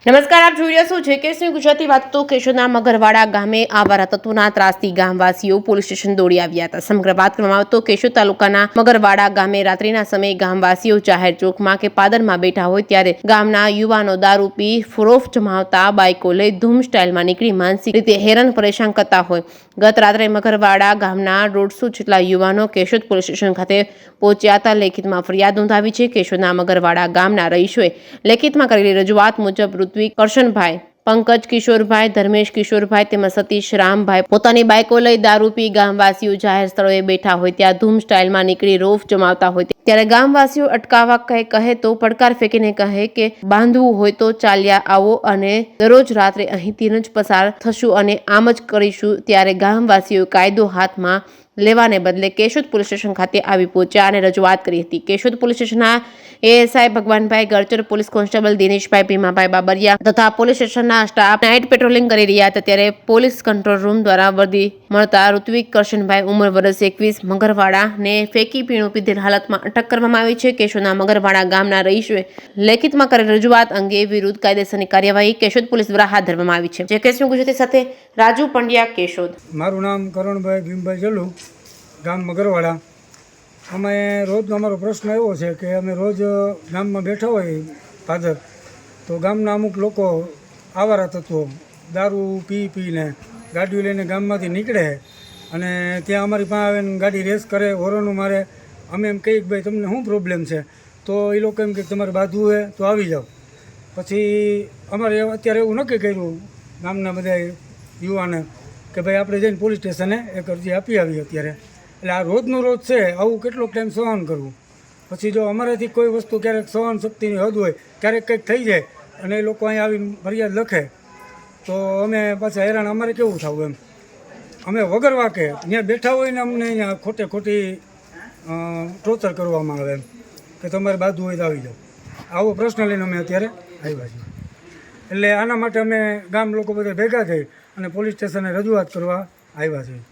નમસ્કાર, આપ જોઈ રહ્યા છો જેકેસી ગુજરાતી વાત. તો કેશોદના મગરવાડા ગામે આવારા તત્વોના ત્રાસથી ગામવાસીઓ પોલીસ સ્ટેશન દોડી આવ્યા હતા. સમગ્ર વાત કરવામાં આવે તો કેશોદ તાલુકાના મગરવાડા ગામે રાત્રિના સમયે ગામવાસીઓ જાહેર ચોકમાં કે પાદરમાં બેઠા હોય ત્યારે ગામના યુવાનો દારૂ પી ફરોફ જમાવતા બાઇકો લઈ ધૂમ સ્ટાઇલમાં નીકળી માનસિક રીતે હેરાન પરેશાન કરતા હોય. ગત રાત્રે મગરવાડા ગામના 150 જેટલા યુવાનો કેશોદ પોલીસ સ્ટેશન ખાતે પહોંચ્યા હતા. લેખિતમાં ફરિયાદ નોંધાવી છે. કેશોદના મગરવાડા ગામના રહીશોએ લેખિતમાં કરેલી રજૂઆત મુજબ ઋત્વિક કરશનભાઈ, પંકજ કિશોરભાઈ, ધર્મેશ કિશોરભાઈ તેમજ સતીશ રામભાઈ પોતાની બાઇકો લઈ દારૂ પી ગામવાસીઓ જાહેર સ્થળોએ બેઠા હોય ત્યાં ધૂમ સ્ટાઇલમાં નીકળી રોફ જમાવતા હોય ત્યારે ગામવાસીઓ અટકાવવા કહે તો પડકાર ફેંકીને કહે કે બાંધવું હોય તો ચાલ્યા આવો અને દરરોજ રાત્રે અહીંથી જ પસાર થશું અને આમ જ કરીશું. ત્યારે ગામવાસીઓ કાયદો હાથમાં લેવાને બદલે કેશોદ પોલીસ સ્ટેશન ખાતે આવી પહોંચ્યા અને રજૂઆત કરી હતી. કેશોદ પોલીસ સ્ટેશનના ASI Bhagwanbhai Garchar, police constable Dineshbhai, Bhimabhai Babariya તથા પોલીસ સ્ટેશનના સ્ટાફ નાઇટ પેટ્રોલિંગ કરી રહ્યા હતા ત્યારે પોલીસ કંટ્રોલ રૂમ દ્વારા વર્દી મળતા ઋત્વિક કરશનભાઈ, ઉંમર વર્ષ 21, મગરવાડાને ફેંકી પીણું પીધેલ હાલતમાં અટક કરવામાં આવી છે. કેશોદના મગરવાડા ગામના રહીશોએ લેખિતમાં કરેલ રજૂઆત અંગે વિરુદ્ધ કાયદેસરની કાર્યવાહી કેશોદ પોલીસ દ્વારા હાથ ધરવામાં આવી છે. જેકેસી ગુજરાતી સાથે રાજુ પંડ્યા, કેશોદ. મારું નામ કરણભાઈ ભીમભાઈ જલ્લુ, ગામ મગરવાડા. અમે રોજ અમારો પ્રશ્ન એવો છે કે અમે રોજ ગામમાં બેઠા હોય પાદર તો ગામના અમુક લોકો આવારા તત્વો દારૂ પીને ગાડીઓ લઈને ગામમાંથી નીકળે અને ત્યાં અમારી પાસે આવીને ગાડી રેસ કરે, હોરનો મારે. અમે એમ કહીએ કે ભાઈ તમને શું પ્રોબ્લેમ છે? તો એ લોકો એમ કે તમારે બાંધવું હોય તો આવી જાઓ. પછી અમારે અત્યારે એવું નક્કી કર્યું ગામના બધા યુવાને કે ભાઈ આપણે જઈને પોલીસ સ્ટેશને એક અરજી આપી આવી અત્યારે. એટલે આ રોજનું રોજ છે, આવું કેટલોક ટાઈમ સહન કરવું. પછી જો અમારાથી કોઈ વસ્તુ ક્યારેક સહન શક્તિની હદ હોય, ક્યારેક કંઈક થઈ જાય અને એ લોકો અહીં આવીને ફરિયાદ લખે તો અમે પાછા હેરાન. અમારે કેવું થવું એમ, અમે વગર વાંકે ત્યાં બેઠા હોય ને અમને અહીંયા ખોટી ટોર્ચર કરવામાં આવે એમ કે તમારે બાંધવું હોય તો આવી જાઓ. આવો પ્રશ્ન લઈને અમે અત્યારે આવ્યા છીએ. એટલે આના માટે અમે ગામ લોકો બધા ભેગા થઈ અને પોલીસ સ્ટેશને રજૂઆત કરવા આવ્યા છીએ.